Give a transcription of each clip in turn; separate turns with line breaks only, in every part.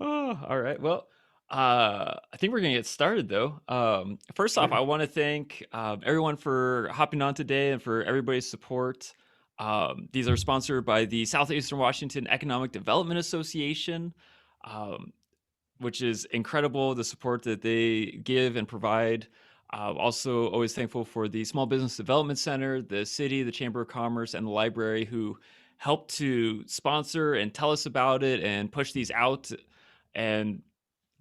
Oh, all right. Well, I think we're gonna get started though. First off, I
Sure.
want to thank everyone for hopping on today and for everybody's support. These are sponsored by the Southeastern Washington Economic Development Association, um, which is incredible. The support that they give and provide. Also, always thankful for the Small Business Development Center, the city, the Chamber of Commerce, and the library who help to sponsor and tell us about it and push these out. And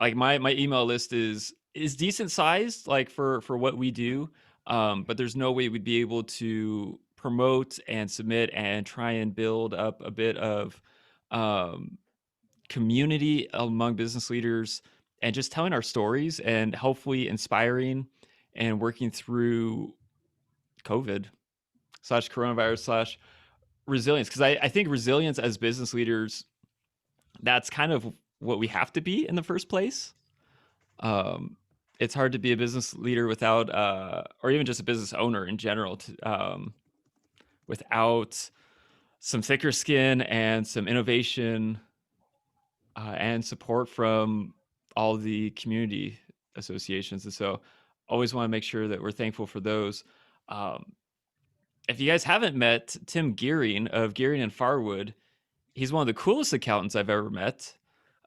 like my email list is decent sized, like for what we do, but there's no way we'd be able to promote and submit and try and build up a bit of um, community among business leaders and just telling our stories and hopefully inspiring and working through COVID slash coronavirus slash resilience. Because I think resilience as business leaders, that's kind of what we have to be in the first place. Um, it's hard to be a business leader without, or even just a business owner in general, without some thicker skin and some innovation and support from all the community associations. And so, always want to make sure that we're thankful for those. Um, if you guys haven't met Tim Gehring of Gehring and Farrwood, he's one of the coolest accountants I've ever met.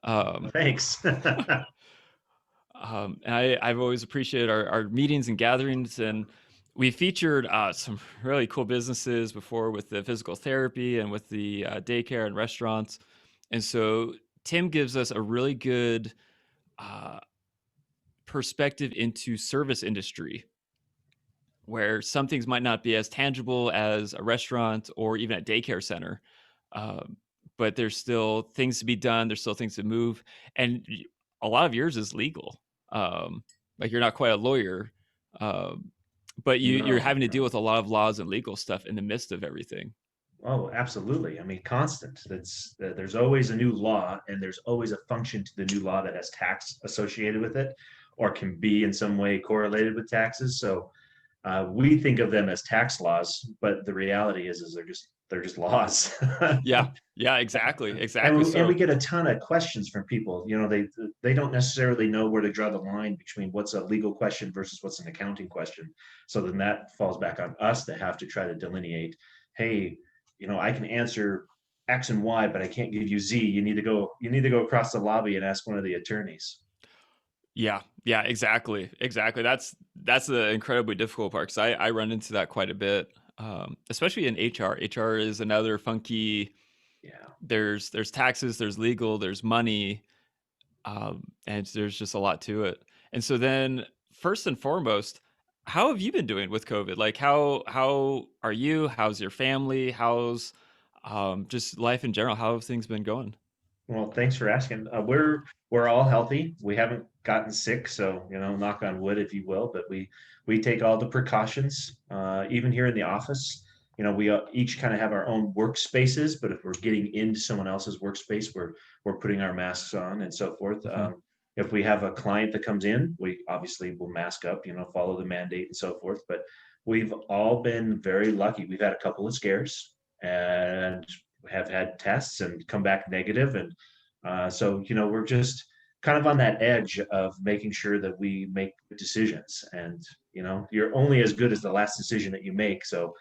Um,
Thanks.
and I've always appreciated our meetings and gatherings, and we featured some really cool businesses before with the physical therapy and with the daycare and restaurants. And so Tim gives us a really good uh, perspective into service industry, where some things might not be as tangible as a restaurant or even a daycare center. Um, but there's still things to be done. There's still things to move, and a lot of yours is legal. Like you're not quite a lawyer, um, but you're
No,
having to deal
no.
with a lot of laws and legal stuff in the midst of everything.
Oh, absolutely. I mean, constant. There's always a new law, and there's always a function to the new law that has tax associated with it, or can be in some way correlated with taxes. So we think of them as tax laws, but the reality is they're just laws.
Yeah, yeah, exactly,
and
exactly.
we, and we
So
get a ton of questions from people. They don't necessarily know where to draw the line between what's a legal question versus what's an accounting question. So then that falls back on us to have to try to delineate, hey, I can answer X and Y, but I can't give you Z. You need to go across the lobby and ask one of the attorneys.
yeah, yeah, exactly, exactly. That's the incredibly difficult part because I run into that quite a bit, especially in HR. HR is another funky.
Yeah.
There's taxes, there's legal, there's money, and there's just a lot to it. And so then, first and foremost, how have you been doing with COVID? Like, how are you? How's your family? How's just life in general? How have things been going?
Well, thanks for asking. We're all healthy. We haven't gotten sick, so knock on wood, if you will. But we take all the precautions, even here in the office. We each kind of have our own workspaces, but if we're getting into someone else's workspace, we're putting our masks on and so forth.
Hmm.
If we have a client that comes in, we obviously will mask up, follow the mandate and so forth. But we've all been very lucky. We've had a couple of scares, and have had tests and come back negative. And so, we're just kind of on that edge of making sure that we make good decisions. And, you're only as good as the last decision that you make. So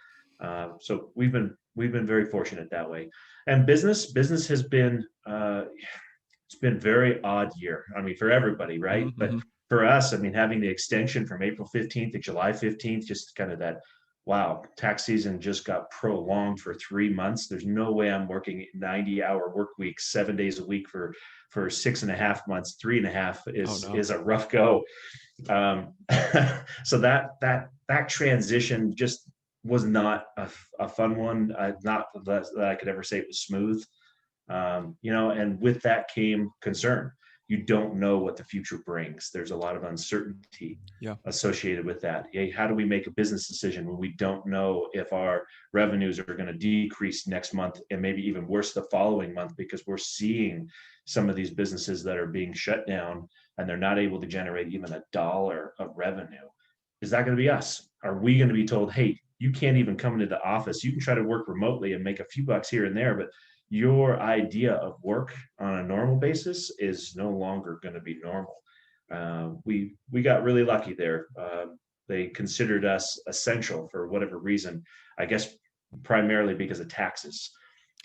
we've been very fortunate that way. And business has been, it's been very odd year. I mean, for everybody, right? But
Hmm.
for us, I mean, having the extension from April 15th to July 15th, just kind of that, wow, tax season just got prolonged for 3 months. There's no way I'm working 90-hour work weeks, 7 days a week for 6.5 months. Three and a half
Oh
is
no.
a rough go. Um, so that transition just was not a fun one. Not that I could ever say it was smooth. And with that came concern. You don't know what the future brings. There's a lot of uncertainty
Yeah.
associated with that. Hey, how do we make a business decision when we don't know if our revenues are going to decrease next month and maybe even worse the following month, because we're seeing some of these businesses that are being shut down and they're not able to generate even $1 of revenue. Is that going to be us? Are we going to be told, hey, you can't even come into the office? You can try to work remotely and make a few bucks here and there, but your idea of work on a normal basis is no longer going to be normal. We got really lucky there. They considered us essential for whatever reason, I guess primarily because of taxes.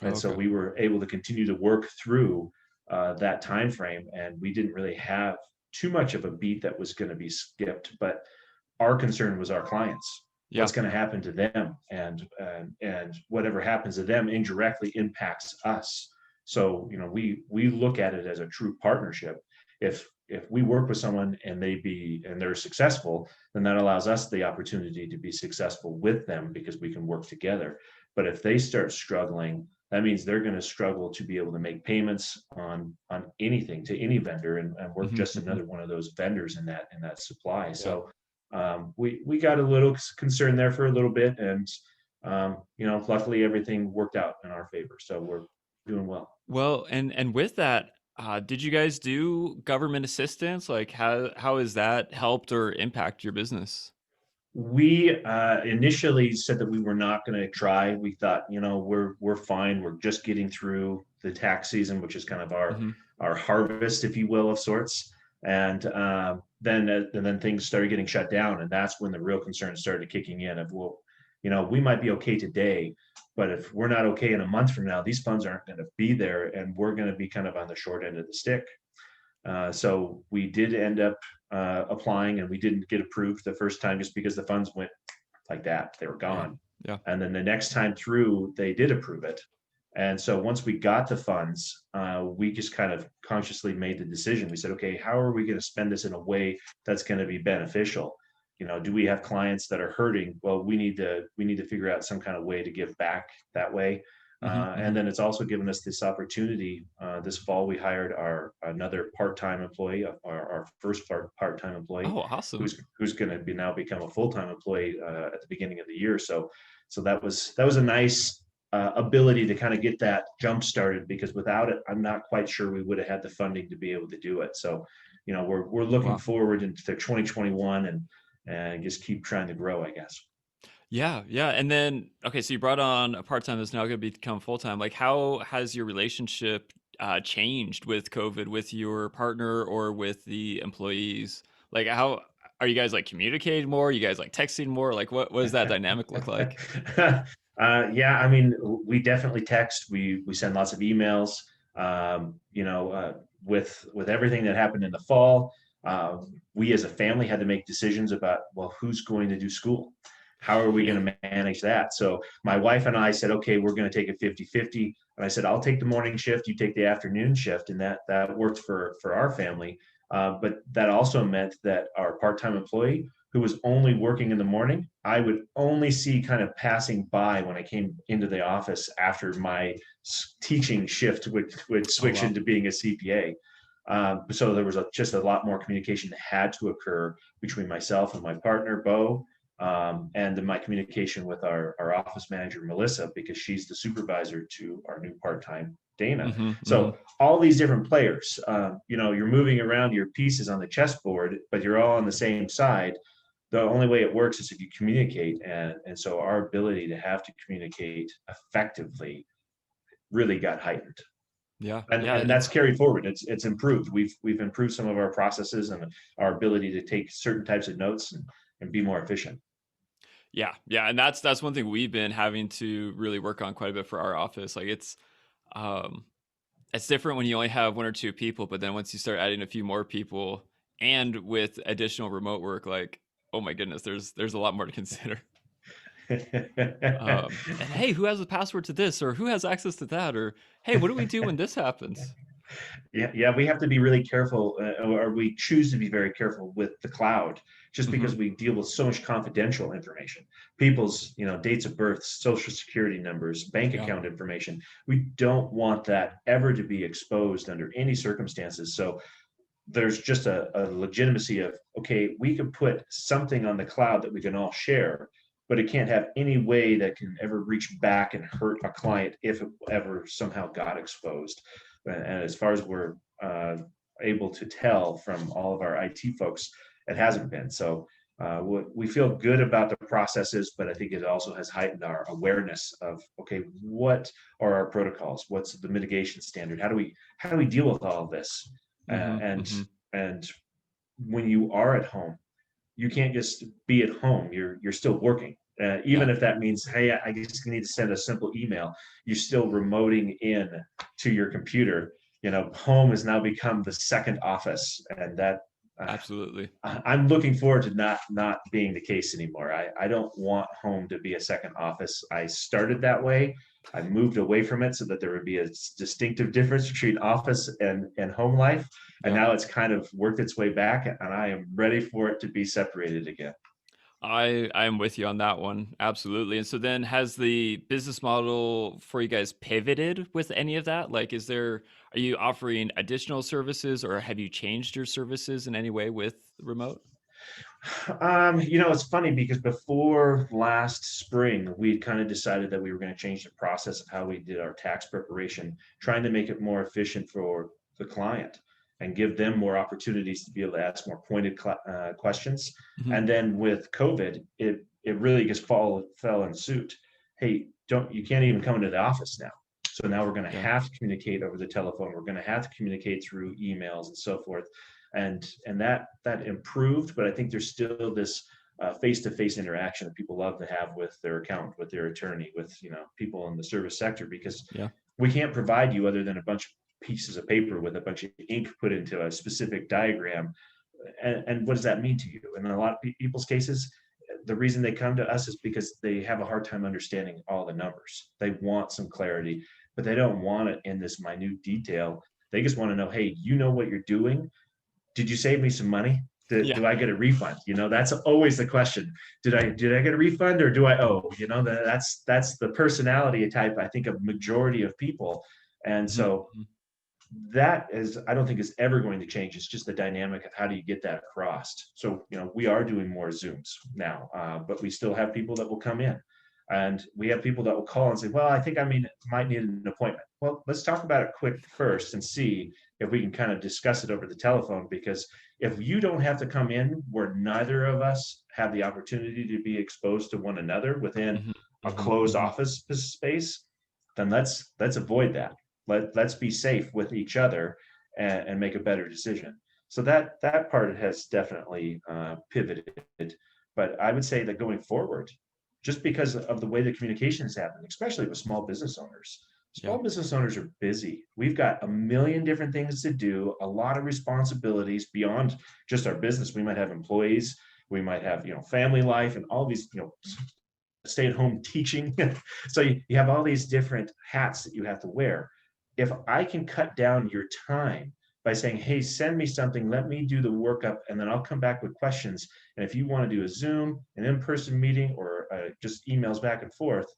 Oh,
And so
okay.
we were able to continue to work through that time frame, and we didn't really have too much of a beat that was going to be skipped. But our concern was our clients.
Yeah.
What's going to happen to them, and whatever happens to them indirectly impacts us. So we look at it as a true partnership. If we work with someone and they're successful, then that allows us the opportunity to be successful with them because we can work together. But if they start struggling, that means they're going to struggle to be able to make payments on anything to any vendor, and we're
Hmm.
just
Hmm.
another one of those vendors in that supply.
Yeah.
So we got a little concerned there for a little bit, and luckily everything worked out in our favor. So we're doing well.
Well, and with that, did you guys do government assistance? Like, how has that helped or impact your business?
We initially said that we were not going to try. We thought, we're fine. We're just getting through the tax season, which is kind of
Hmm.
our harvest, if you will, of sorts. And then things started getting shut down, and that's when the real concerns started kicking in. Of, well, we might be okay today, but if we're not okay in a month from now, these funds aren't going to be there, and we're going to be kind of on the short end of the stick. So we did end up applying, and we didn't get approved the first time just because the funds went like that. They were
Yeah.
gone.
Yeah.
And then the next time through, they did approve it. And so once we got the funds, we just kind of consciously made the decision. We said, okay, how are we going to spend this in a way that's going to be beneficial? Do we have clients that are hurting? Well, we need to figure out some kind of way to give back that way.
Hmm.
And
Hmm.
then it's also given us this opportunity. This fall, we hired another part-time employee, our first part-time employee,
Oh, awesome.
who's going to now become a full-time employee at the beginning of the year. So that was a nice ability to kind of get that jump started, because without it, I'm not quite sure we would have had the funding to be able to do it. So, we're looking
Wow.
forward into 2021, and just keep trying to grow, I guess.
Yeah, yeah. And then, okay, so you brought on a part time that's now going to become full time. Like, how has your relationship changed with COVID, with your partner or with the employees? Like, how are you guys like communicating more? You guys like texting more? Like, what does that dynamic look like?
Yeah, I mean, we definitely text. We send lots of emails. With everything that happened in the fall, we as a family had to make decisions about, well, who's going to do school? How are we
Yeah.
going to manage that? So my wife and I said, okay, we're going to take a 50-50. And I said, I'll take the morning shift, you take the afternoon shift, and that worked for our family. But that also meant that our part-time employee, who was only working in the morning, I would only see kind of passing by when I came into the office after my teaching shift would
Oh,
switch
wow.
into being a CPA. So there was just a lot more communication that had to occur between myself and my partner, Bo, and then my communication with our office manager, Melissa, because she's the supervisor to our new part-time Dana.
Hmm. Hmm.
So all these different players, you're moving around your pieces on the chessboard, but you're all on the same side. The only way it works is if you communicate, and so our ability to have to communicate effectively really got heightened,
Yeah. Yeah.
and that's carried forward. It's improved. We've improved some of our processes and our ability to take certain types of notes, and be more efficient.
Yeah. Yeah. And that's one thing we've been having to really work on quite a bit for our office. Like, um, it's different when you only have one or two people, but then once you start adding a few more people and with additional remote work, like, oh my goodness, there's a lot more to consider. And hey, who has the password to this, or who has access to that, or hey, what do we do when this happens?
Yeah, we have to be really careful, or we choose to be very careful with the cloud, just
Hmm.
because we deal with so much confidential information, people's, dates of birth, social security numbers, bank
Yeah.
account information. We don't want that ever to be exposed under any circumstances. So there's just a legitimacy of, okay, we can put something on the cloud that we can all share, but it can't have any way that can ever reach back and hurt a client if it ever somehow got exposed. And as far as we're able to tell from all of our IT folks, it hasn't been. So we feel good about the processes, but I think it also has heightened our awareness of, okay, what are our protocols? What's the mitigation standard? How do we deal with all of this? Uh,
Mm-hmm.
and
Mm-hmm.
and when you are at home, you can't just be at home. You're still working.
Yeah.
Even if that means, hey, I just need to send a simple email, you're still remoting in to your computer. Home has now become the second office, and that uh,
Absolutely.
I'm looking forward to not being the case anymore. I don't want home to be a second office. I started that way. I moved away from it so that there would be a distinctive difference between office and home life. And
Yeah.
now it's kind of worked its way back, and I am ready for it to be separated again.
I am with you on that one. Absolutely. And so then has the business model for you guys pivoted with any of that? Like are you offering additional services or have you changed your services in any way with remote?
It's funny because before last spring, we kind of decided that we were going to change the process of how we did our tax preparation, trying to make it more efficient for the client and give them more opportunities to be able to ask more pointed questions.
Mhm.
And then with COVID, it really just fell in suit. Hey, you can't even come into the office now. So now we're going to
Yeah.
have to communicate over the telephone. We're going to have to communicate through emails and so forth, and that improved, but I think there's still this face-to-face interaction that people love to have with their accountant, with their attorney, with people in the service sector, because
Yeah.
we can't provide you other than a bunch of pieces of paper with a bunch of ink put into a specific diagram. And what does that mean to you? And in a lot of people's cases, the reason they come to us is because they have a hard time understanding all the numbers. They want some clarity, but they don't want it in this minute detail. They just want to know, hey, you know what you're doing. Did you save me some money?
Yeah.
Do I get a refund? That's always the question. Did I get a refund, or do I owe? That's the personality type, I think, of majority of people. And
Mhm.
so
Mhm.
that is, I don't think, is ever going to change. It's just the dynamic of how do you get that across. So we are doing more Zooms now, but we still have people that will come in, and we have people that will call and say, well, I think might need an appointment. Well, let's talk about it quick first and see if we can kind of discuss it over the telephone, because if you don't have to come in where neither of us have the opportunity to be exposed to one another within
Mhm.
a
Mhm.
closed
Mhm.
office space, then let's avoid that. Let's be safe with each other, and make a better decision. So that part has definitely pivoted. But I would say that going forward, just because of the way the communications happen, especially with
Yeah.
small business owners are busy. We've got a million different things to do, a lot of responsibilities beyond just our business. We might have employees, we might have family life, and all these stay at home teaching. So you have all these different hats that you have to wear. If I can cut down your time by saying, hey, send me something, let me do the workup, and then I'll come back with questions. And if you want to do a Zoom, an in-person meeting, or just emails back and forth,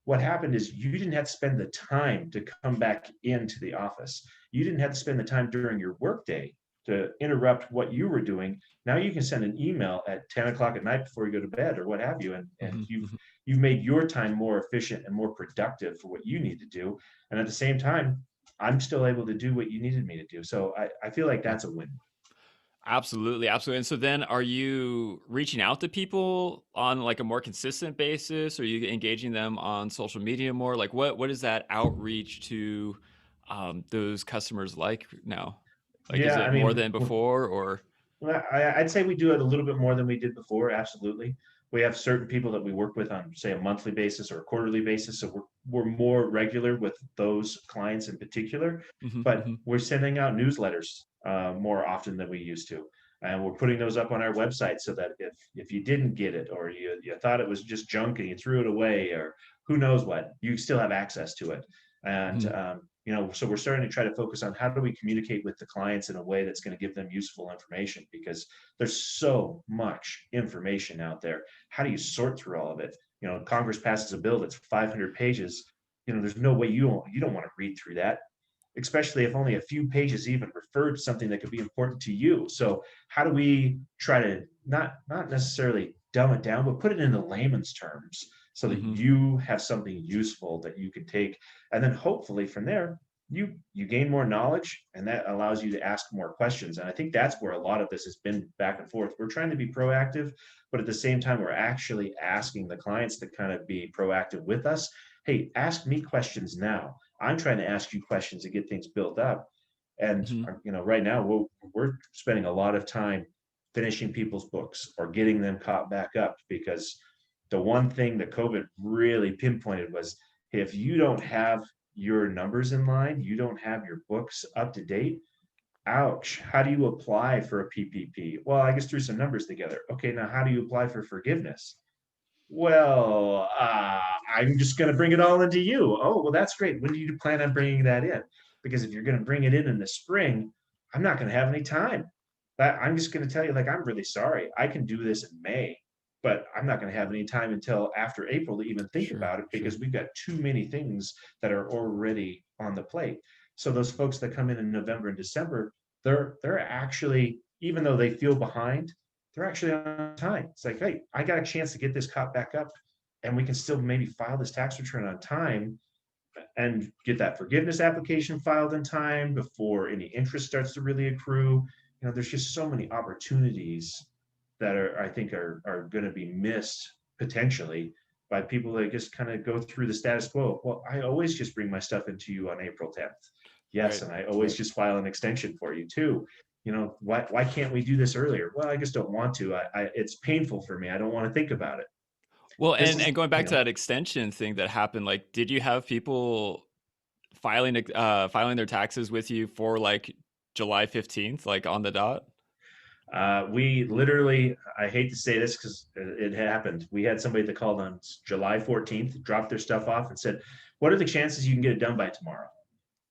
what happened is you didn't have to spend the time to come back into the office. You didn't have to spend the time during your workday to interrupt what you were doing. Now you can send an email at 10 o'clock at night before you go to bed or what have you. And
Mhm.
you've
Mhm.
you've made your time more efficient and more productive for what you need to do. And at the same time, I'm still able to do what you needed me to do. So I feel like
Yeah.
that's a win.
Absolutely, absolutely. And so then are you reaching out to people on like a more consistent basis? Are you engaging them on social media more? Like what is that outreach to those customers like now? Like is
Yeah, I
it more
mean,
than before or
well, I'd say we do it a little bit more than we did before. Absolutely. We have certain people that we work with on, say, a monthly basis or a quarterly basis. So we're more regular with those clients in particular,
Mhm,
but
mhm.
we're sending out newsletters more often than we used to. And we're putting those up on our website so that if you didn't get it, or you thought it was just junk and you threw it away, or who knows what, you still have access to it. And
Mhm.
so we're starting to try to focus on how do we communicate with the clients in a way that's going to give them useful information, because there's so much information out there. How do you sort through all of it? Congress passes a bill that's 500 pages. There's no way you don't want to read through that, especially if only a few pages even refer to something that could be important to you. So how do we try to not necessarily dumb it down, but put it into layman's terms so that
Mhm.
you have something useful that you can take, and then hopefully from there you gain more knowledge, and that allows you to ask more questions. And I think that's where a lot of this has been back and forth. We're trying to be proactive, but at the same time, we're actually asking the clients to kind of be proactive with us. Hey, ask me questions now. I'm trying to ask you questions to get things built up. And
Hmm.
right now we're spending a lot of time finishing people's books or getting them caught back up, because the one thing that COVID really pinpointed was, if you don't have your numbers in line, you don't have your books up to date, ouch, how do you apply for a PPP? Well, I guess threw some numbers together. Okay, now how do you apply for forgiveness? Well, I'm just going to bring it all into you. Oh, well, that's great. When do you plan on bringing that in? Because if you're going to bring it in the spring, I'm not going to have any time. I'm just going to tell you, like, I'm really sorry. I can do this in May, but I'm not going to have any time until after April to even think
Sure,
about it,
sure.
because we've got too many things that are already on the plate. So those folks that come in November and December, they're actually, even though they feel behind, they're actually on time. It's like, hey, I got a chance to get this caught back up, and we can still maybe file this tax return on time and get that forgiveness application filed in time before any interest starts to really accrue. There's just so many opportunities that I think are going to be missed potentially by people that just kind of go through the status quo. Well, I always just bring my stuff into you on April 10th. Yes,
Right,
and I always
right.
just file an extension for you too. Why can't we do this earlier? Well, I just don't want to. It's painful for me. I don't want to think about it.
Well,
This
and
is,
going back to that extension thing that happened, like, did you have people filing their taxes with you for like July 15th, like on the dot?
we literally, I hate to say this because it happened. We had somebody that called on July 14th, dropped their stuff off and said, "What are the chances you can get it done by tomorrow?"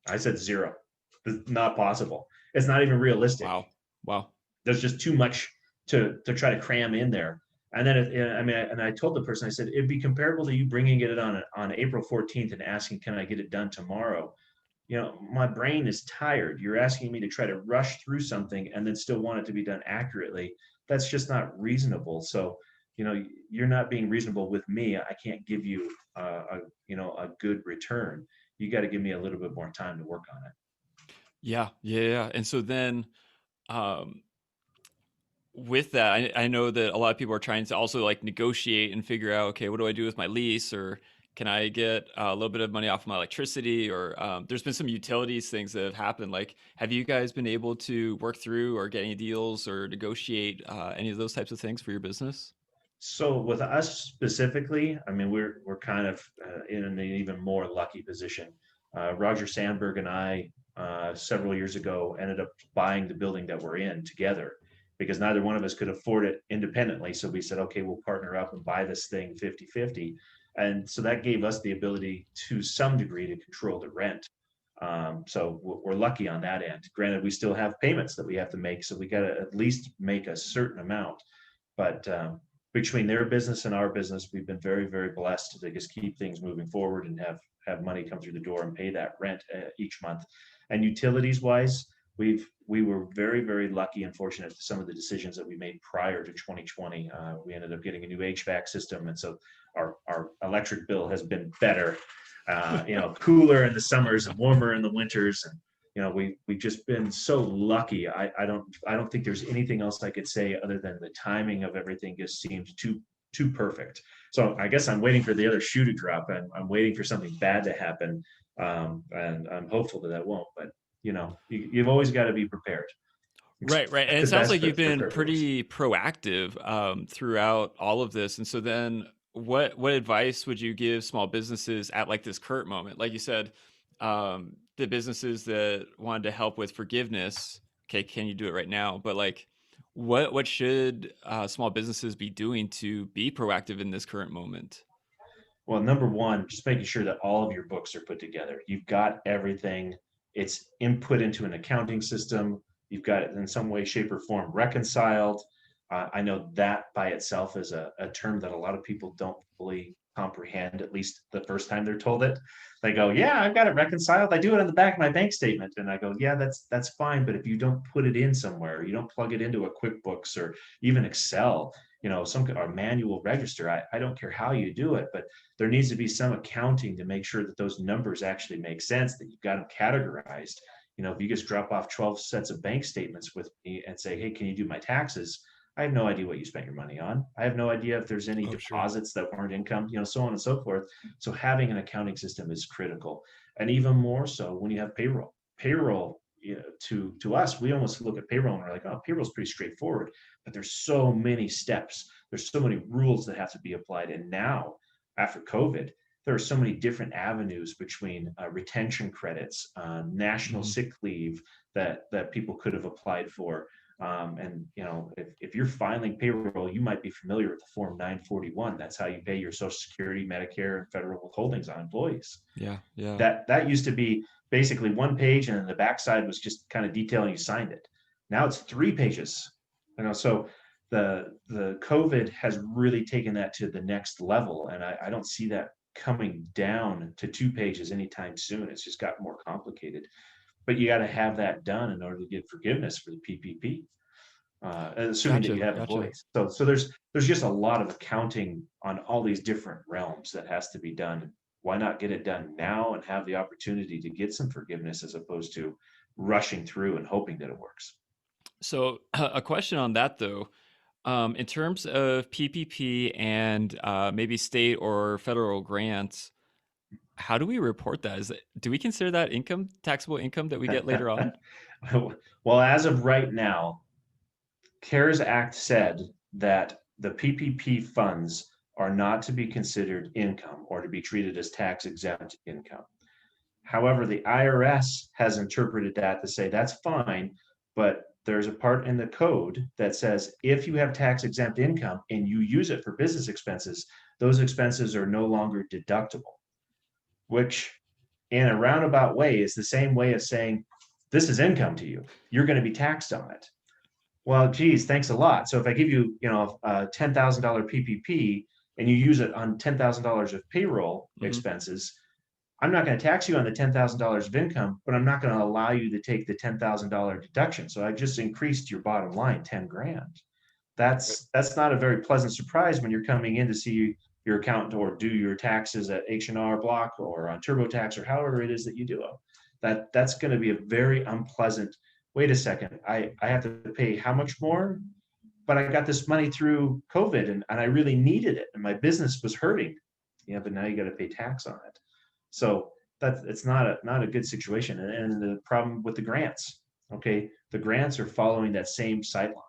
I said zero. It's not possible. It's not even realistic.
Wow. Wow.
There's just too much to try to cram in there. And then, I mean, and I told the person, I said, it'd be comparable to you bringing it on April 14th and asking, "Can I get it done tomorrow?" My brain is tired. You're asking me to try to rush through something and then still want it to be done accurately. That's just not reasonable. So, you're not being reasonable with me. I can't give you a good return. You got to give me a little bit more time to work on it.
Yeah, yeah, yeah. And so then, um, with that, I know that a lot of people are trying to also like negotiate and figure out, okay, what do I do with my lease, or can I get a little bit of money off of my electricity, or there's been some utilities things that have happened. Like, have you guys been able to work through or get any deals or negotiate any of those types of things for your business?
So with us specifically, I mean, we're kind of in an even more lucky position. Roger Sandberg and I, several years ago, ended up buying the building that we're in together, because neither one of us could afford it independently. So we said, okay, we'll partner up and buy this thing 50-50. And so that gave us the ability to some degree to control the rent. So we're lucky on that end. Granted, we still have payments that we have to make, so we got to at least make a certain amount. But between their business and our business, we've been very, very blessed to just keep things moving forward and have money come through the door and pay that rent each month. And utilities wise, we were very, very lucky and fortunate to some of the decisions that we made prior to 2020. We ended up getting a new HVAC system, and so our electric bill has been better. Cooler in the summers and warmer in the winters, and we've just been so lucky. I don't think there's anything else I could say other than the timing of everything just seemed too perfect. So I guess I'm waiting for the other shoe to drop, and I'm waiting for something bad to happen, and I'm hopeful that that won't. But you've always got to be prepared.
Right, right. And
Expect
it
the
sounds
best,
like you've
but
been
prepare for the worst.
pretty proactive throughout all of this. And so then what advice would you give small businesses at like this current moment? Like you said, the businesses that wanted to help with forgiveness, okay, can you do it right now? But like what should small businesses be doing to be proactive in this current moment?
Well, number one, just making sure that all of your books are put together. You've got everything. It's input into an accounting system. You've got it in some way, shape, or form reconciled. I know that by itself is a term that a lot of people don't fully comprehend, at least the first time they're told it. They go, "Yeah, I've got it reconciled. I do it on the back of my bank statement." And I go, "Yeah, that's fine. But if you don't put it in somewhere, you don't plug it into a QuickBooks or even Excel, some or manual register. I don't care how you do it, but there needs to be some accounting to make sure that those numbers actually make sense, that you've got them categorized. If you just drop off 12 sets of bank statements with me and say, hey, can you do my taxes? I have no idea what you spent your money on. I have no idea if there's any
Oh, sure.
deposits that weren't income, so on and so forth. So having an accounting system is critical. And even more so when you have payroll. Payroll, to us, we almost look at payroll and we're like, oh, payroll's pretty straightforward. But there's so many steps. There's so many rules that have to be applied. And now, after COVID, there are so many different avenues between retention credits, national
Mhm.
sick leave that people could have applied for. And if you're filing payroll, you might be familiar with the Form 941. That's how you pay your Social Security, Medicare, and federal withholdings on employees.
Yeah, yeah.
That used to be basically one page, and then the backside was just kind of detailing you signed it. Now it's 3 pages. So the COVID has really taken that to the next level, and I don't see that coming down to 2 pages anytime soon. It's just got more complicated. But you got to have that done in order to get forgiveness for the PPP, assuming that you
Gotcha,
have
gotcha.
employees. So there's just a lot of accounting on all these different realms that has to be done. Why not get it done now and have the opportunity to get some forgiveness as opposed to rushing through and hoping that it works?
So a question on that though, in terms of PPP and maybe state or federal grants, how do we report that? Do we consider that income, taxable income that we get later on?
Well, as of right now, CARES Act said that the PPP funds are not to be considered income or to be treated as tax exempt income. However, the IRS has interpreted that to say that's fine, but there's a part in the code that says if you have tax exempt income and you use it for business expenses, those expenses are no longer deductible, which in a roundabout way is the same way of saying this is income to you. You're going to be taxed on it. Well, geez, thanks a lot. So if I give you, a $10,000 PPP and you use it on $10,000 of payroll
Hmm.
expenses, I'm not going to tax you on the $10,000 of income, but I'm not going to allow you to take the $10,000 deduction. So I just increased your bottom line 10 grand. That's not a very pleasant surprise when you're coming in to see your accountant or do your taxes at H&R Block or on TurboTax or however it is that you do them. That's going to be a very unpleasant. Wait a second, I have to pay how much more? But I got this money through COVID and I really needed it and my business was hurting. Yeah, but now you got to pay tax on it. So that's it's not a good situation. And the problem with the grants, okay, the grants are following that same sightline.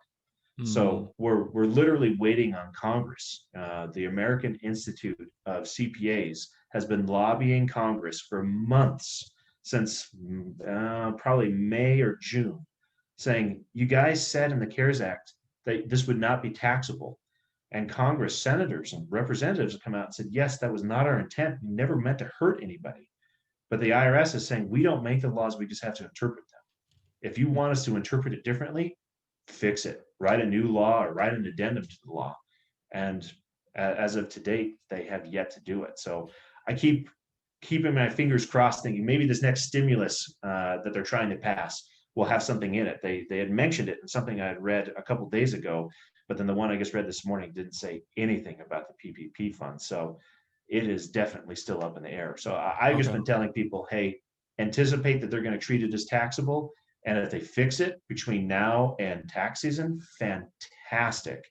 Mm,
So we're literally waiting on Congress. The American Institute of CPAs has been lobbying Congress for months, since probably May or June, saying you guys said in the CARES Act that this would not be taxable. And Congress senators and representatives have come out and said, yes, that was not our intent. We never meant to hurt anybody. But the IRS is saying we don't make the laws, we just have to interpret them. If you want us to interpret it differently, fix it. Write a new law or write an addendum to the law. And as of to date, they have yet to do it. So I keep keeping my fingers crossed, thinking maybe this next stimulus that they're trying to pass will have something in it. They had mentioned it in something I had read a couple of days ago, but then the one I just read this morning didn't say anything about the PPP fund. So it is definitely still up in the air. So I've just
okay.
been telling people, hey, anticipate that they're going to treat it as taxable. And if they fix it between now and tax season, fantastic.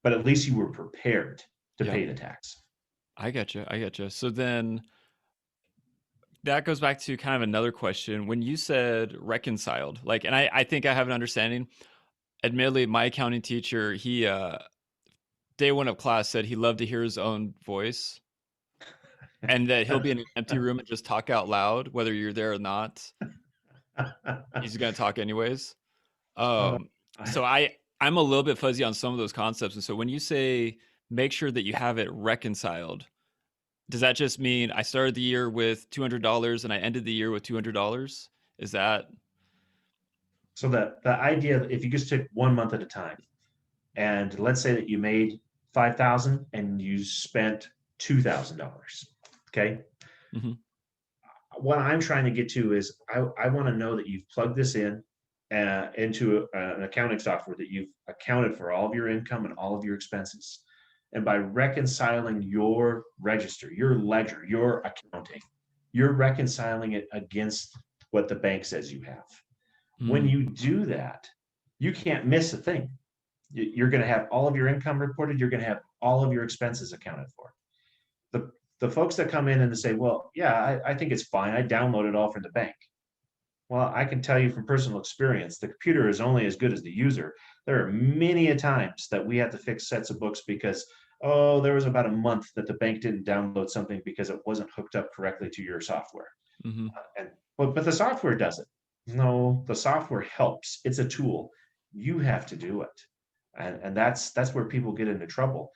But at least you were prepared to
Yeah,
pay the tax.
I get you. I get you. So then that goes back to kind of another question. When you said reconciled, like, and I think I have an understanding. Admittedly, my accounting teacher, he day one of class said he loved to hear his own voice and that he'll be in an empty room and just talk out loud, whether you're there or not. He's gonna talk anyways.
Uh,
Um, so I'm a little bit fuzzy on some of those concepts. And so when you say make sure that you have it reconciled, does that just mean I started the year with $200 and I ended the year with $200? Is that
so the idea, if you just took 1 month at a time, and let's say that you made 5,000 and you spent $2,000. Okay.
mhm,
What I'm trying to get to is I want to know that you've plugged this in into an accounting software that you've accounted for all of your income and all of your expenses. And by reconciling your register, your ledger, your accounting, you're reconciling it against what the bank says you have. When
Mm.
you do that, you can't miss a thing. You're going to have all of your income reported. You're going to have all of your expenses accounted for. The, the folks that come in and they say, well, yeah, I think it's fine. I downloaded it all from the bank. Well, I can tell you from personal experience, the computer is only as good as the user. There are many a times that we have to fix sets of books because, oh, there was about a month that the bank didn't download something because it wasn't hooked up correctly to your software.
Hmm.
And but the software does it. No, the software helps. It's a tool. You have to do it, and that's where people get into trouble.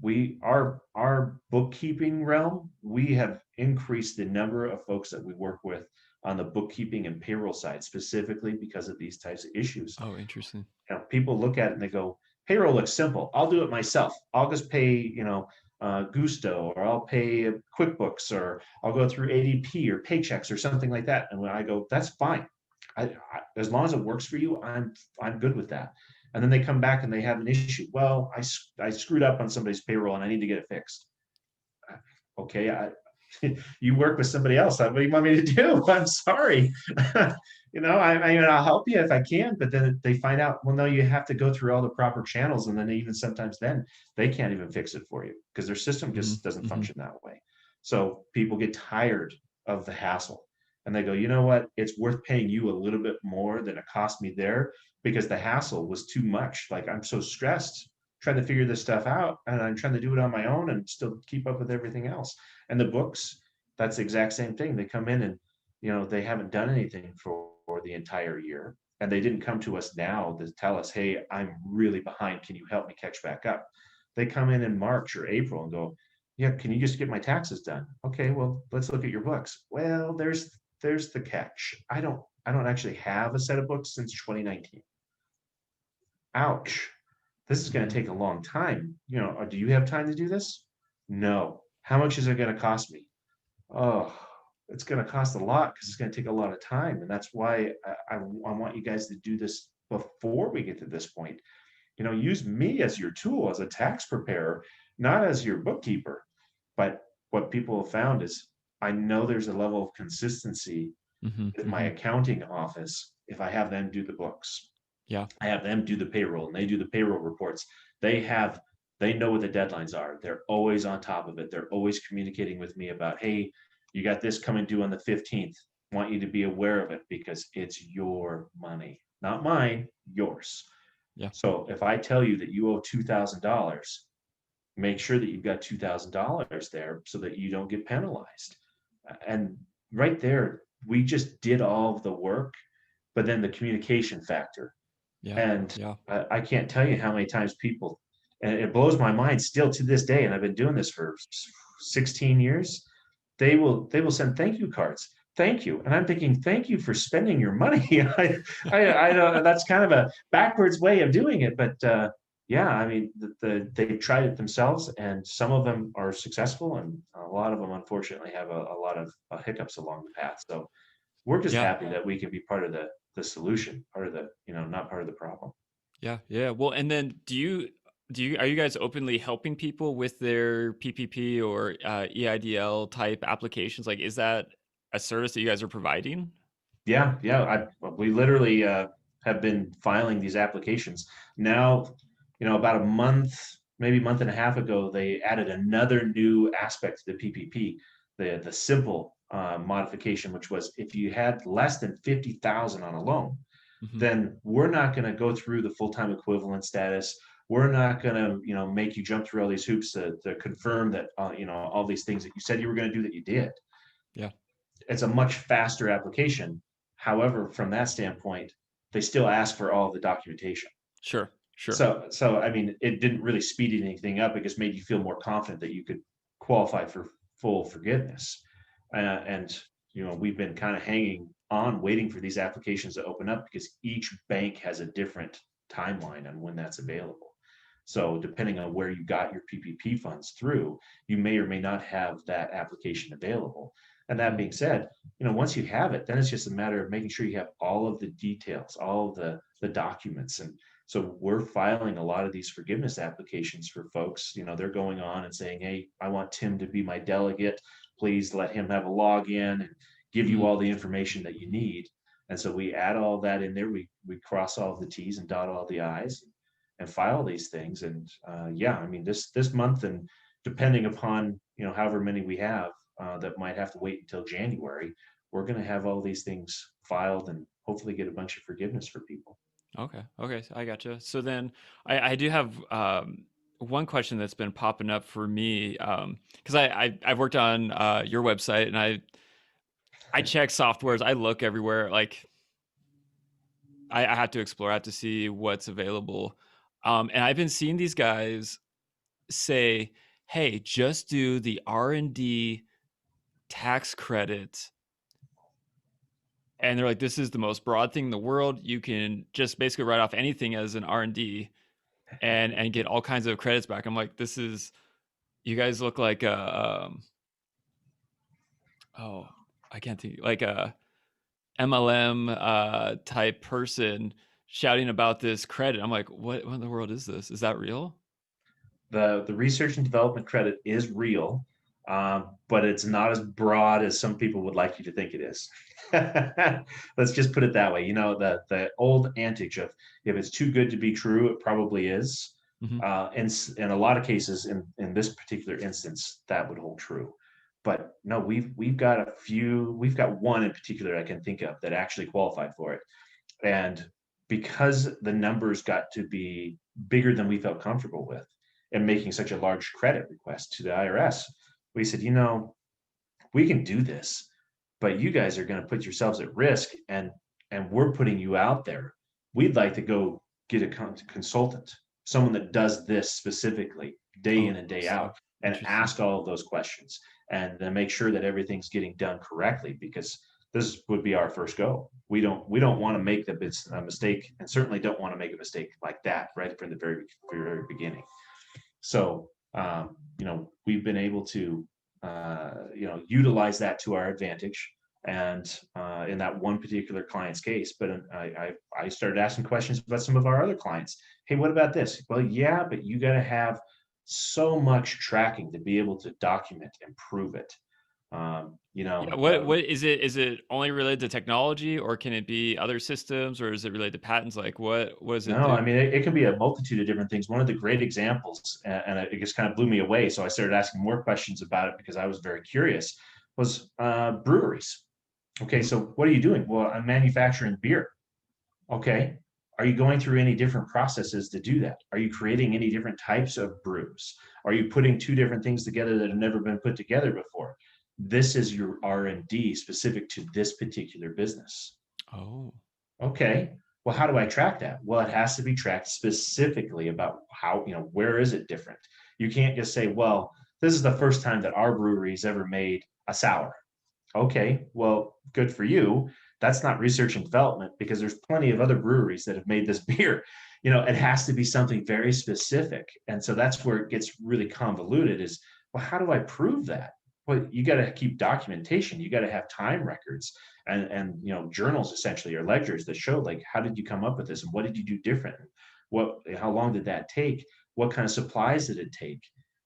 We our bookkeeping realm, we have increased the number of folks that we work with on the bookkeeping and payroll side specifically because of these types of issues.
Oh, interesting.
People look at it and they go, payroll looks simple. I'll do it myself. I'll just pay, Gusto, or I'll pay QuickBooks, or I'll go through ADP or Paychecks or something like that. And when I go, that's fine. As long as it works for you, I'm good with that. And then they come back and they have an issue. Well, I screwed up on somebody's payroll and I need to get it fixed. Okay, you work with somebody else. What do you want me to do? I'm sorry. I'll help you if I can, but then they find out, well, no, you have to go through all the proper channels. And then even sometimes then they can't even fix it for you because their system
Hmm.
just doesn't
Hmm.
function that way. So people get tired of the hassle and they go, you know what? It's worth paying you a little bit more than it cost me there because the hassle was too much. Like I'm so stressed trying to figure this stuff out and I'm trying to do it on my own and still keep up with everything else. And the books, that's the exact same thing. They come in and, they haven't done anything for the entire year. And they didn't come to us now to tell us, hey, I'm really behind. Can you help me catch back up? They come in March or April and go, yeah, can you just get my taxes done? Okay, well, let's look at your books. Well, there's the catch. I don't actually have a set of books since 2019. Ouch. This is going to
Hmm.
take a long time. Do you have time to do this? No. How much is it going to cost me? Oh, it's going to cost a lot because it's going to take a lot of time. And that's why I want you guys to do this before we get to this point. Use me as your tool, as a tax preparer, not as your bookkeeper. But what people have found is I know there's a level of consistency
Hmm.
with my
Hmm.
accounting office if I have them do the books.
Yeah.
I have them do the payroll and they do the payroll reports. They know what the deadlines are. They're always on top of it. They're always communicating with me about, hey, you got this coming due on the 15th. I want you to be aware of it because it's your money, not mine, yours.
Yeah.
So if I tell you that you owe $2,000, make sure that you've got $2,000 there so that you don't get penalized. And right there, we just did all of the work, but then the communication factor.
Yeah.
And
Yeah.
I can't tell you how many times people, and it blows my mind still to this day, and I've been doing this for 16 years. They will send thank you cards. Thank you, and I'm thinking, thank you for spending your money. I know that's kind of a backwards way of doing it, but yeah, I mean, they've tried it themselves, and some of them are successful, and a lot of them unfortunately have a lot of hiccups along the path. So we're just
Yeah.
happy that we can be part of the solution, part of the, not part of the problem.
Yeah. Yeah. Well, and then are you guys openly helping people with their PPP or EIDL type applications? Like, is that a service that you guys are providing?
Yeah, yeah. We literally have been filing these applications. Now, about a month, maybe month and a half ago, they added another new aspect to the PPP, the simple modification, which was if you had less than 50,000 on a loan,
Hmm.
then we're not going to go through the full-time equivalent status. We're not going to, make you jump through all these hoops to confirm that, all these things that you said you were going to do that you did.
Yeah.
It's a much faster application. However, from that standpoint, they still ask for all the documentation.
Sure. Sure.
So I mean, it didn't really speed anything up. It just made you feel more confident that you could qualify for full forgiveness. And we've been kind of hanging on, waiting for these applications to open up because each bank has a different timeline on when that's available. So depending on where you got your PPP funds through, you may or may not have that application available. And that
Mhm.
being said, once you have it, then it's just a matter of making sure you have all of the details, all of the documents. And so we're filing a lot of these forgiveness applications for folks. They're going on and saying, hey, I want Tim to be my delegate. Please let him have a login and give you
Mhm.
all the information that you need. And so we add all that in there. We cross all the T's and dot all the I's and file these things. And yeah, I mean, this month, and depending upon however many we have that might have to wait until January, we're going to have all these things filed and hopefully get a bunch of forgiveness for people.
Okay. Okay. I gotcha. So then I do have one question that's been popping up for me because I've worked on your website and I check softwares. I look everywhere. Like I have to explore. I have to see what's available. And I've been seeing these guys say, "Hey, just do the R&D tax credit." And they're like, "This is the most broad thing in the world. You can just basically write off anything as an R&D and get all kinds of credits back." I'm like, "This is you guys look like a oh, I can't think like a MLM type person shouting about this credit." I'm like, what in the world is this? Is that real?
The research and development credit is real, but it's not as broad as some people would like you to think it is. Let's just put it that way. The old antic of if it's too good to be true, it probably is.
Hmm.
In a lot of cases, in this particular instance, that would hold true. But no, we've got a few. We've got one in particular I can think of that actually qualified for it, and because the numbers got to be bigger than we felt comfortable with and making such a large credit request to the IRS, we said, we can do this, but you guys are going to put yourselves at risk, and we're putting you out there. We'd like to go get a consultant, someone that does this specifically day
Oh,
in and day
interesting.
out, and
Interesting.
ask all of those questions and then make sure that everything's getting done correctly, because this would be our first go. We don't want to make a mistake, and certainly don't want to make a mistake like that right from the very beginning. So, we've been able to, utilize that to our advantage. And in that one particular client's case, but I started asking questions about some of our other clients. Hey, what about this? Well, yeah, but you got to have so much tracking to be able to document and prove it. Um, you
Yeah,
know, uh,
what is it? Is it only related to technology, or can it be other systems, or is it related to patents? Like, what does it
No, I
do?
mean, it can be a multitude of different things. One of the great examples, and it just kind of blew me away. So I started asking more questions about it because I was very curious, was breweries. Okay,
Mhm.
so what are you doing? Well, I'm manufacturing beer. Okay, are you going through any different processes to do that? Are you creating any different types of brews? Are you putting two different things together that have never been put together before? This is your R&D specific to this particular business.
Oh,
Okay, well, how do I track that? Well, it has to be tracked specifically about how, where is it different? You can't just say, well, this is the first time that our brewery's ever made a sour. Okay, well, good for you. That's not research and development, because there's plenty of other breweries that have made this beer. It has to be something very specific. And so that's where it gets really convoluted is, well, how do I prove that? Well, you got to keep documentation. You got to have time records and journals, essentially, or ledgers that show, like, how did you come up with this and what did you do different? How long did that take? What kind of supplies did it take?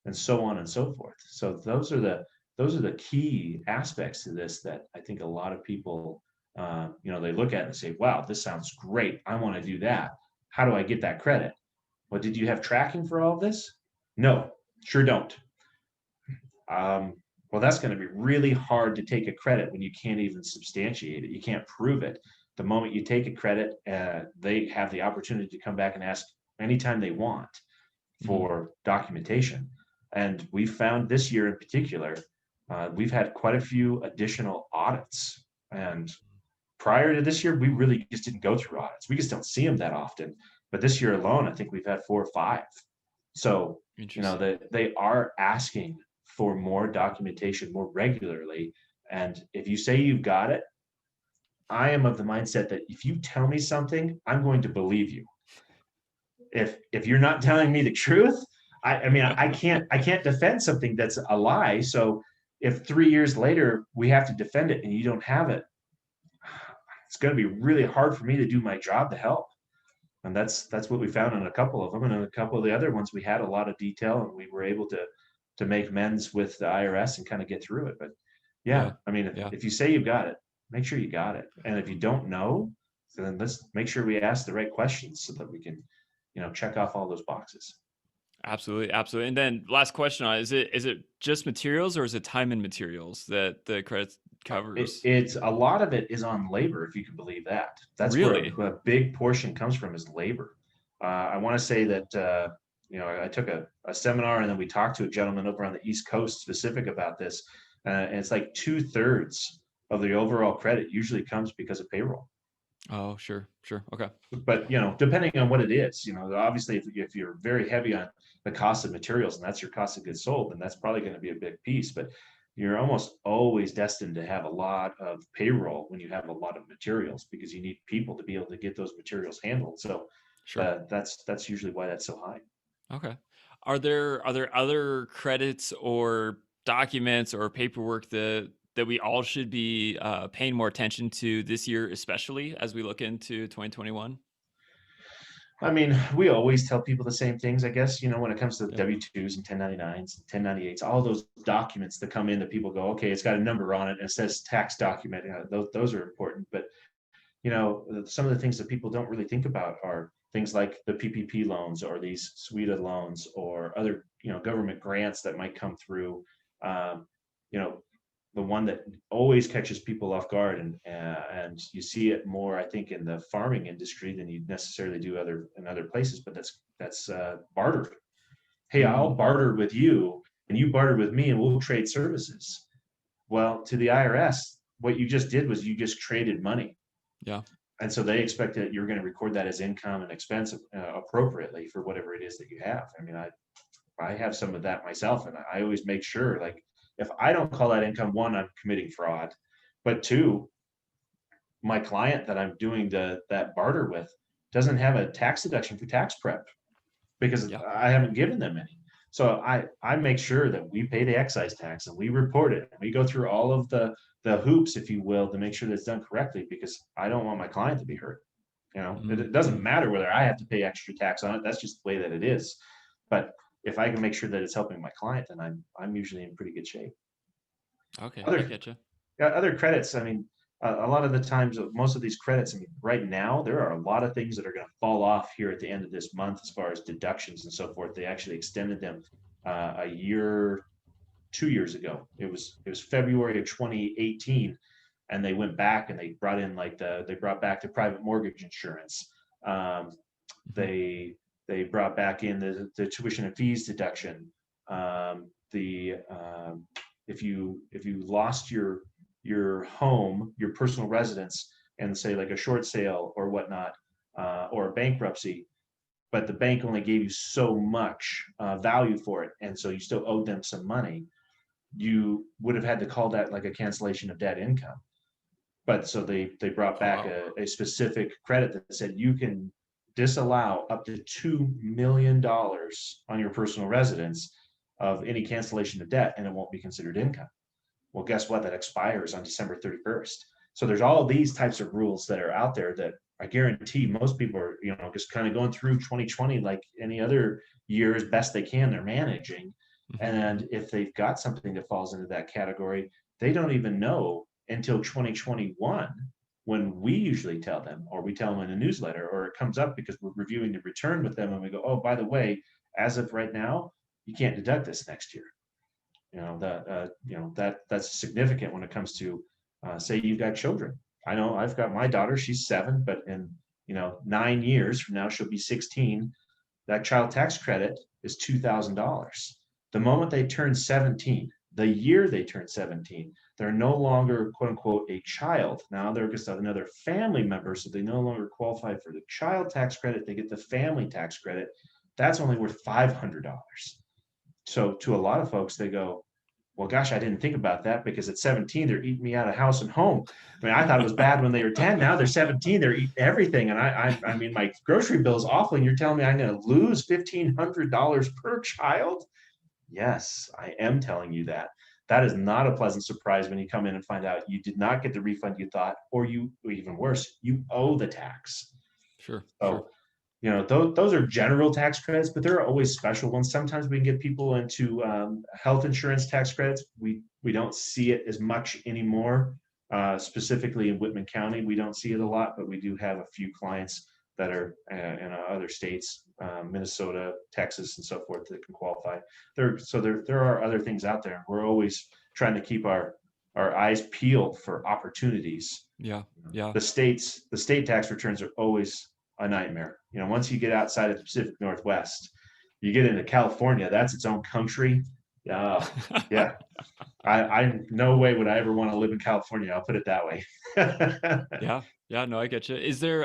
And so on and so forth. So those are the key aspects to this that I think a lot of people, they look at and say, wow, this sounds great. I want to do that. How do I get that credit? Well, did you have tracking for all of this? No, sure don't. Um, well, that's going to be really hard to take a credit when you can't even substantiate it. You can't prove it. The moment you take a credit, they have the opportunity to come back and ask anytime they want
mhm.
for documentation. And we found this year in particular, we've had quite a few additional audits. And prior to this year, we really just didn't go through audits. We just don't see them that often. But this year alone, I think we've had 4 or 5. So,
Interesting.
they are asking for more documentation more regularly. And if you say you've got it, I am of the mindset that if you tell me something, I'm going to believe you. If you're not telling me the truth, I mean, I can't defend something that's a lie. So if 3 years later we have to defend it and you don't have it, it's going to be really hard for me to do my job to help. And that's what we found in a couple of them. And in a couple of the other ones, we had a lot of detail and we were able to make amends with the IRS and kind of get through it. But yeah,
Yeah.
I mean,
Yeah.
if you say you got it, make sure you got it. And if you don't know, then let's make sure we ask the right questions so that we can, check off all those boxes.
Absolutely, absolutely. And then last question on is it just materials or is it time and materials that the credit covers?
It's a lot of it is on labor, if you can believe that. That's where
Really?
a big portion comes from is labor. I want to say that I took a seminar and then we talked to a gentleman over on the East Coast specific about this, and it's like 2/3 of the overall credit usually comes because of payroll.
Oh, sure, sure. Okay.
But depending on what it is, obviously if you're very heavy on the cost of materials and that's your cost of goods sold, then that's probably going to be a big piece. But you're almost always destined to have a lot of payroll when you have a lot of materials because you need people to be able to get those materials handled. So
Sure.
that's usually why that's so high.
Okay. Are there other credits or documents or paperwork that we all should be paying more attention to this year, especially as we look into 2021?
I mean, we always tell people the same things, I guess, when it comes to
Yeah.
W-2s and 1099s and 1098s, all those documents that come in that people go, okay, it's got a number on it and it says tax document. Those are important. But, some of the things that people don't really think about are things like the PPP loans or these SWIDA loans or other, government grants that might come through. Um, you know, the one that always catches people off guard, and you see it more, I think, in the farming industry than you necessarily do in other places. But that's barter. Hey, I'll
Mm,
barter with you, and you barter with me, and we'll trade services. Well, to the IRS, what you just did was you just traded money,
yeah.
and so they expect that you're going to record that as income and expense appropriately for whatever it is that you have. I mean, I have some of that myself, and I always make sure, like, if I don't call that income, one, I'm committing fraud, but two, my client that I'm doing that barter with doesn't have a tax deduction for tax prep because
Yeah.
I haven't given them any. So I make sure that we pay the excise tax and we report it. And we go through all of the hoops, if you will, to make sure that it's done correctly because I don't want my client to be hurt. It doesn't
Mm.
matter whether I have to pay extra tax on it. That's just the way that it is. But if I can make sure that it's helping my client, then I'm usually in pretty good shape.
Okay, I
Other
get you.
other credits, I mean, a lot of the times, most of these credits, I mean, right now, there are a lot of things that are going to fall off here at the end of this month as far as deductions and so forth. They actually extended them a year, 2 years ago. It was February of 2018, and they went back and they brought in like they brought back the private mortgage insurance. Um,
Mhm.
they brought back in the tuition and fees deduction. The if you lost your home, your personal residence, and say like a short sale or whatnot, or a bankruptcy, but the bank only gave you so much value for it, and so you still owed them some money, you would have had to call that like a cancellation of debt income. But so they brought
Oh
back
wow.
a specific credit that said you can disallow up to $2 million on your personal residence of any cancellation of debt, and it won't be considered income. Well, guess what? That expires on December 31st. So there's all these types of rules that are out there that I guarantee most people are, just kind of going through 2020 like any other year as best they can. They're managing.
Mhm,
And
mhm.
if they've got something that falls into that category, they don't even know until 2021 when we usually tell them, or we tell them in a newsletter, or it comes up because we're reviewing the return with them and we go, oh, by the way, as of right now, you can't deduct this next year. That's significant when it comes to say you've got children. I know I've got my daughter, she's 7, but in 9 years from now she'll be 16. That child tax credit is $2,000. The moment they turn 17, the year they turn 17, they're no longer quote unquote a child. Now they're just another family member, so they no longer qualify for the child tax credit. They get the family tax credit. That's only worth $500. So to a lot of folks, they go, well, gosh, I didn't think about that because at 17, they're eating me out of house and home. I mean, I thought it was bad when they were 10. Now they're 17, they're eating everything. And I mean, my grocery bill is awful. And you're telling me I'm going to lose $1,500 per child? Yes, I am telling you that. that is not a pleasant surprise when you come in and find out you did not get the refund you thought, or even worse, you owe the tax.
Sure, sure.
So, those are general tax credits, but there are always special ones. Sometimes we can get people into health insurance tax credits. We don't see it as much anymore. Specifically in Whitman County, we don't see it a
Mhm.
lot, but we do have a few clients that are in other states, Minnesota, Texas, and so forth, that can qualify. There are other things out there. We're always trying to keep our eyes peeled for opportunities.
Yeah, yeah.
The state tax returns are always a nightmare. Once you get outside of the Pacific Northwest, you get into California, that's its own country. Yeah. I no way would I ever want to live in California. I'll put it that way.
Yeah, yeah, no, I get you. Is there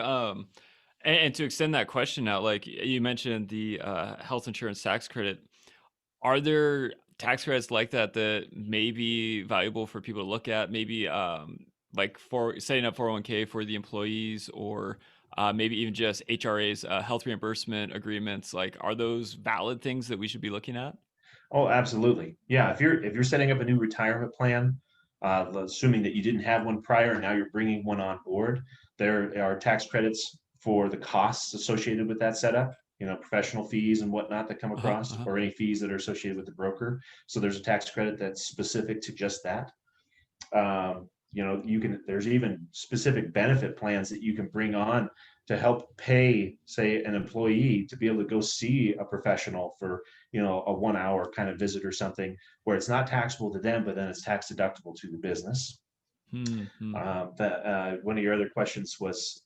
and to extend that question out, like you mentioned the health insurance tax credit, are there tax credits like that that may be valuable for people to look at? Maybe like for setting up 401k for the employees, or maybe even just HRAs, health reimbursement agreements. Like, are those valid things that we should be looking at?
Oh, absolutely. Yeah, if you're setting up a new retirement plan, assuming that you didn't have one prior and now you're bringing one on board, there are tax credits for the costs associated with that setup. Professional fees and whatnot that come
Uh-huh,
across,
uh-huh.
or any fees that are associated with the broker. So there's a tax credit that's specific to just that. There's even specific benefit plans that you can bring on to help pay, say, an employee to be able to go see a professional for a 1 hour kind of visit or something, where it's not taxable to them, but then it's tax deductible to the business.
Hmm. Hmm.
One of your other questions was,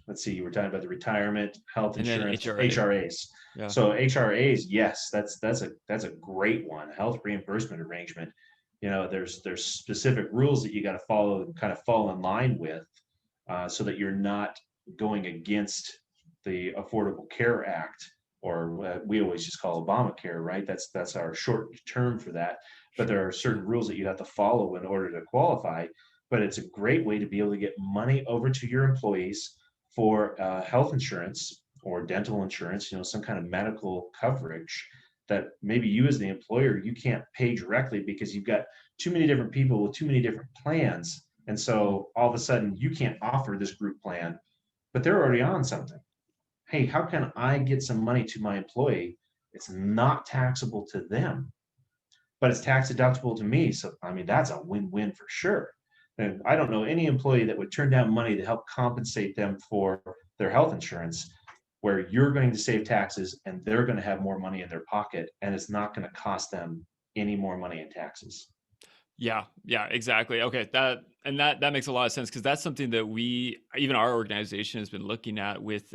let's see, you were talking about the retirement, health
And then
insurance,
HRA.
HRAs.
Yeah.
So HRAs, yes, that's a great one. Health reimbursement arrangement. There's specific rules that you got to follow, kind of fall in line with, so that you're not going against the Affordable Care Act, or we always just call Obamacare, right? That's our short term for that. But there
Sure.
are
Yeah.
certain rules that you have to follow in order to qualify. But it's a great way to be able to get money over to your employees for health insurance or dental insurance, some kind of medical coverage that maybe you as the employer, you can't pay directly because you've got too many different people with too many different plans. And
Mhm.
so all of a sudden you can't offer this group plan, but they're already on something. Hey, how can I get some money to my employee? It's not taxable to them, but it's tax deductible to me. So, I mean, that's a win-win for sure. And I don't know any employee that would turn down money to help compensate them for their health insurance, where you're going to save taxes and they're going to have more money in their pocket, and it's not going to cost them any more money in taxes.
Yeah, yeah, exactly. Okay, that makes a lot of sense, because that's something that we, even our organization, has been looking at with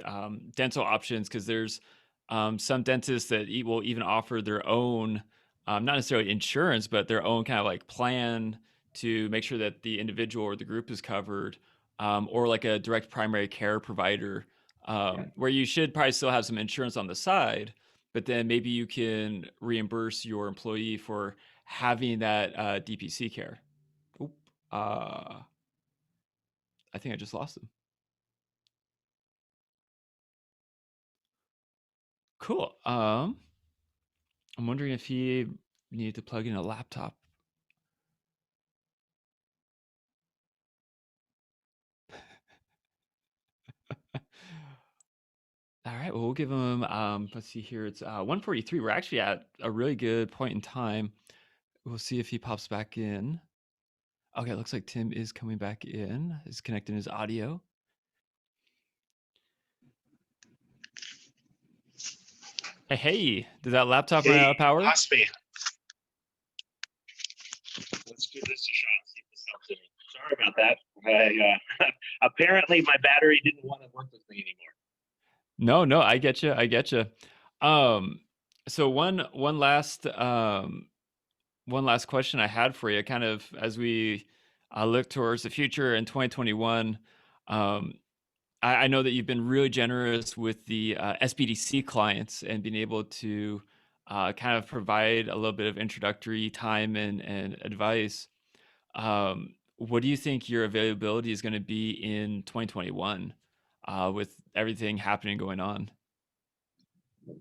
dental options. Because there's some dentists that will even offer their own, not necessarily insurance, but their own kind of like plan to make sure that the individual or the group is covered, or like a direct primary care provider,
Yeah.
where you should probably still have some insurance on the side, but then maybe you can reimburse your employee for having that DPC care. Oop. Uh, I think I just lost him. Cool. I'm wondering if he needed to plug in a laptop. All right. Well, we'll give him. Let's see here. It's 1:43. We're actually at a really good point in time. We'll see if he pops back in. Okay, it looks like Tim is coming back in. Is connecting his audio. Hey, hey! Did that laptop run
Hey,
out of power?
lost me. Let's give this a shot. See if this helps any. Sorry about that. Apparently my battery didn't want to work with me anymore.
No, no, I get you. I get you. Um, so one last question I had for you, kind of as we look towards the future in 2021. Um, I know that you've been really generous with the SBDC clients and being able to kind of provide a little bit of introductory time and advice. What do you think your availability is going to be in 2021 with everything happening going on?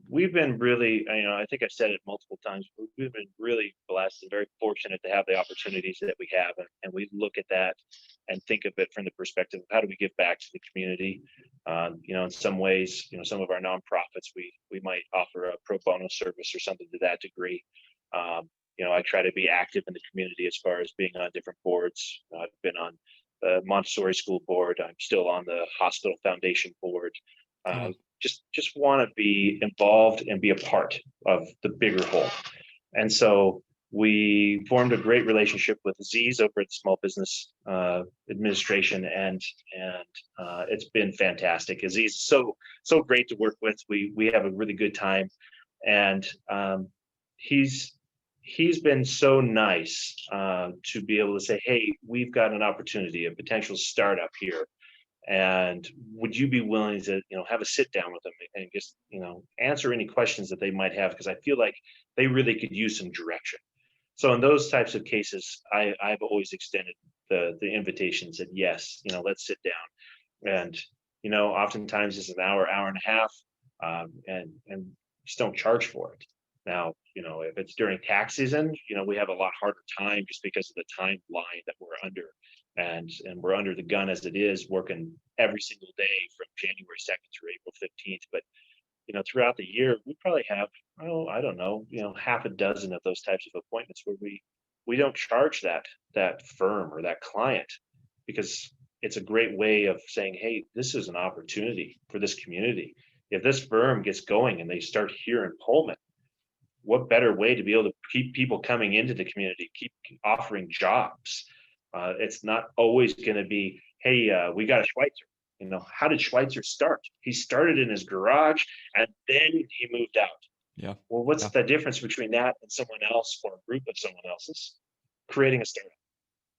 we've been really, I think I've said it multiple times, but we've been really blessed and very fortunate to have the opportunities that we have. And we look at that and think of it from the perspective of how do we give back to the community. In some ways, some of our nonprofits, we might offer a pro bono service or something to that degree. I try to be active in the community as far as being on different boards. I've been on the Montessori School board. I'm still on the Hospital Foundation board. Uh,
Oh,
just want to be involved and be a part of the bigger whole. And so we formed a great relationship with Aziz over at the Small Business Administration, and it's been fantastic. Aziz is so great to work with. We have a really good time, and he's he's been so nice to be able to say, "Hey, we've got an opportunity, a potential startup here, and would you be willing to have a sit down with them and just answer any questions that they might have, because I feel like they really could use some direction." So in those types of cases, I've always extended the invitation, said yes, let's sit down. And oftentimes it's an hour and a half, and just don't charge for it. Now, if it's during tax season, we have a lot harder time just because of the timeline that we're under, and we're under the gun as it is, working every single day from January 2nd through April 15th. But throughout the year, we probably have, oh, I don't know, half a dozen of those types of appointments where we don't charge that firm or that client, because it's a great way of saying, hey, this is an opportunity for this community. If this firm gets going and they start here in Pullman, what better way to be able to keep people coming into the community, keep offering jobs? It's not always going to be, hey, we got a Schweitzer. How did Schweitzer start? He started in his garage and then he moved out.
yeah,
Well, what's
yeah,
the difference between that and someone else or a group of someone else's creating a startup?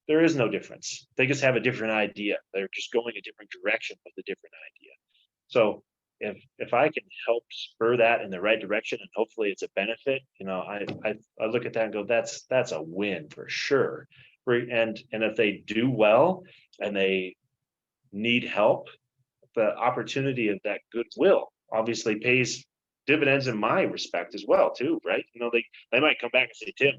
There is no difference. They just have a different idea. They're just going a different direction with a different idea. So if I can help spur that in the right direction, and hopefully it's a benefit, I look at that and go, that's a win for sure. And if they do well and they need help, the opportunity of that goodwill obviously pays dividends in my respect as well too, right? They might come back and say, Tim,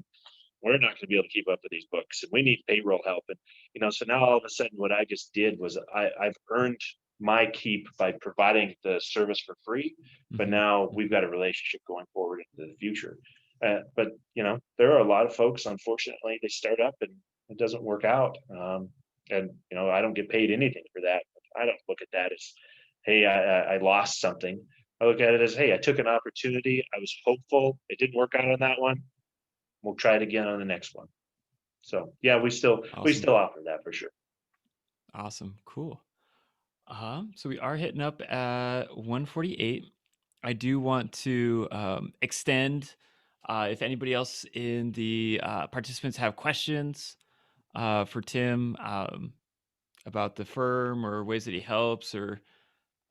we're not going to be able to keep up with these books, and we need payroll help. And so now all of a sudden what I just did was I've earned my keep by providing the service for free, but
hmm
now
hmm
we've got a relationship going forward into the future. But there are a lot of folks, unfortunately, they start up and it doesn't work out. And I don't get paid anything for that. I don't look at that as, hey, I lost something. I look at it as, hey, I took an opportunity, I was hopeful, it didn't work out on that one, we'll try it again on the next one. So yeah, we
awesome,
still offer that for sure.
awesome, cool. So we are hitting up at 1:48. I do want to extend, if anybody else in the participants have questions for Tim about the firm or ways that he helps, or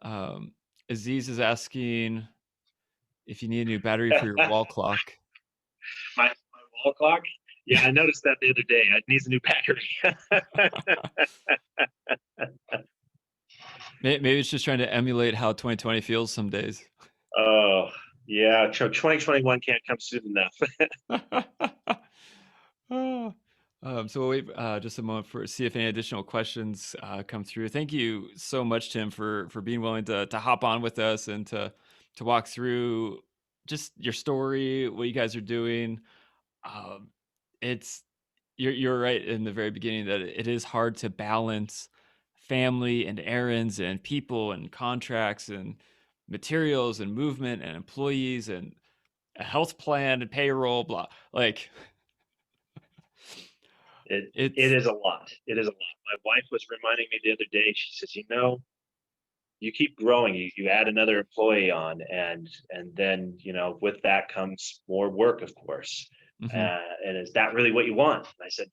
um, Aziz is asking if you need a new battery for your wall clock.
My wall clock. Yeah, I noticed that the other day. It needs a new battery.
Maybe it's just trying to emulate how 2020 feels some days.
Oh yeah, 2021 can't come soon enough.
Ah, so we'll wait just a moment for see if any additional questions come through. Thank you so much, Tim, for being willing to hop on with us and to walk through just your story, what you guys are doing. Um, it's you're right in the very beginning that it is hard to balance family and errands and people and contracts and materials and movement and employees and a health plan and payroll, blah. Like
It
it's
is a lot. It is a lot. My wife was reminding me the other day. She says, you keep growing, you add another employee on, and then with that comes more work, of course.
mhm.
And is that really what you want? And I said,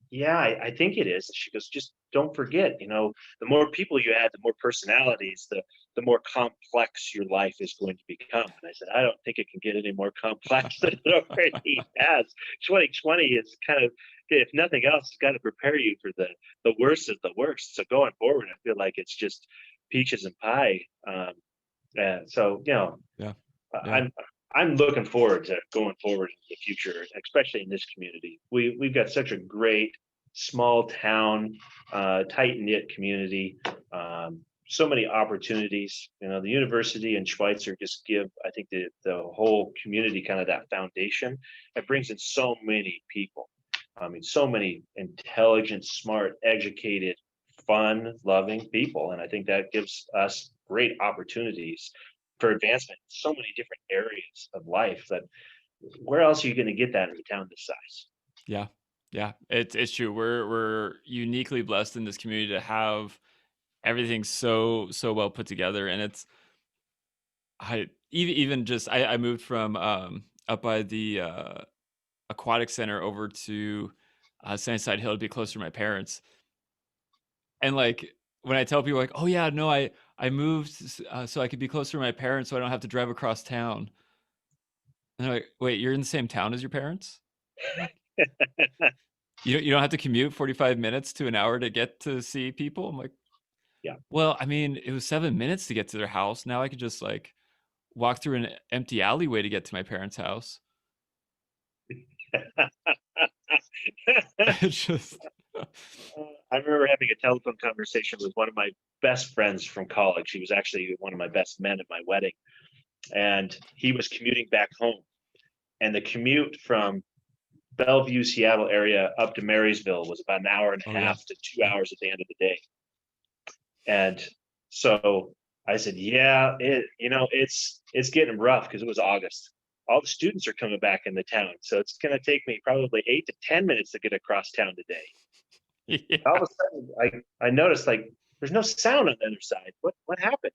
yeah, I think it is. She goes, just don't forget, the more people you add, the more personalities, the more complex your life is going to become. And I said, I don't think it can get any more complex than it already has. 2020 is kind of, if nothing else, it's got to prepare you for the worst of the worst. So going forward, I feel like it's just peaches and pie. And so,
Yeah. Yeah.
I'm looking forward to going forward in the future, especially in this community. We've got such a great small town, tight knit community. So many opportunities. You know, the university and Schweitzer just give, I think, the whole community kind of that foundation. It brings in so many people. I mean, so many intelligent, smart, educated, fun, loving people, and I think that gives us great opportunities for advancement in so many different areas of life. That where else are you going to get that in a town this size?
Yeah. Yeah. It's true. We're uniquely blessed in this community to have everything so well put together. And it's even just I moved from up by the aquatic center over to Sunnyside Hill to be closer to my parents. And like when I tell people like, oh yeah, no, I moved so I could be closer to my parents, so I don't have to drive across town. And they're like, wait, you're in the same town as your parents? You don't have to commute 45 minutes to an hour to get to see people? I'm like,
Yeah.
well, I mean, it was 7 minutes to get to their house. Now I could just like walk through an empty alleyway to get to my parents' house. It's just
I remember having a telephone conversation with one of my best friends from college. He was actually one of my best men at my wedding, and he was commuting back home. And the commute from Bellevue, Seattle area up to Marysville was about an hour and
oh
a
yeah.
half to 2 hours at the end of the day. And so I said, yeah, it's getting rough because it was August. All the students are coming back in the town, so it's going to take me probably 8 to 10 minutes to get across town today.
Yeah.
All of a sudden, I noticed like there's no sound on the other side. What happened?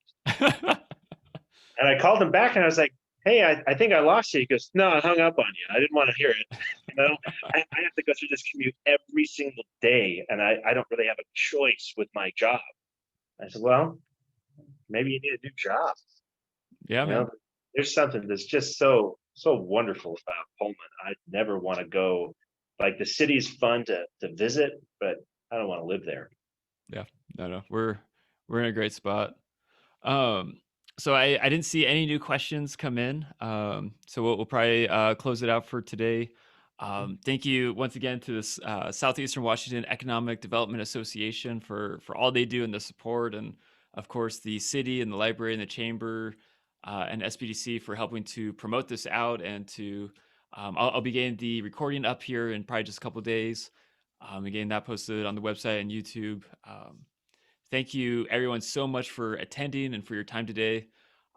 And I called him back and I was like, hey, I think I lost you. He goes, no, I hung up on you. I didn't want to hear it. I have to go through this commute every single day, and I don't really have a choice with my job. I said, well, maybe you need a new job.
Yeah,
You
man.
know, there's something that's just so wonderful about Pullman. I'd never want to go. Like the city's fun to visit, but I don't want to live there.
Yeah. No. We're in a great spot. Um, so I didn't see any new questions come in. So we'll probably close it out for today. Thank you once again to this Southeastern Washington Economic Development Association for all they do and the support, and of course the city and the library and the chamber and SBDC for helping to promote this out. And to I'll be getting the recording up here in probably just a couple of days. Again, that posted on the website and YouTube. Thank you, everyone, so much for attending and for your time today.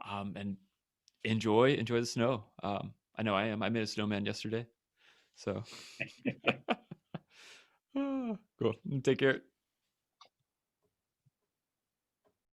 And enjoy the snow. I know I am. I made a snowman yesterday. So cool. Take care.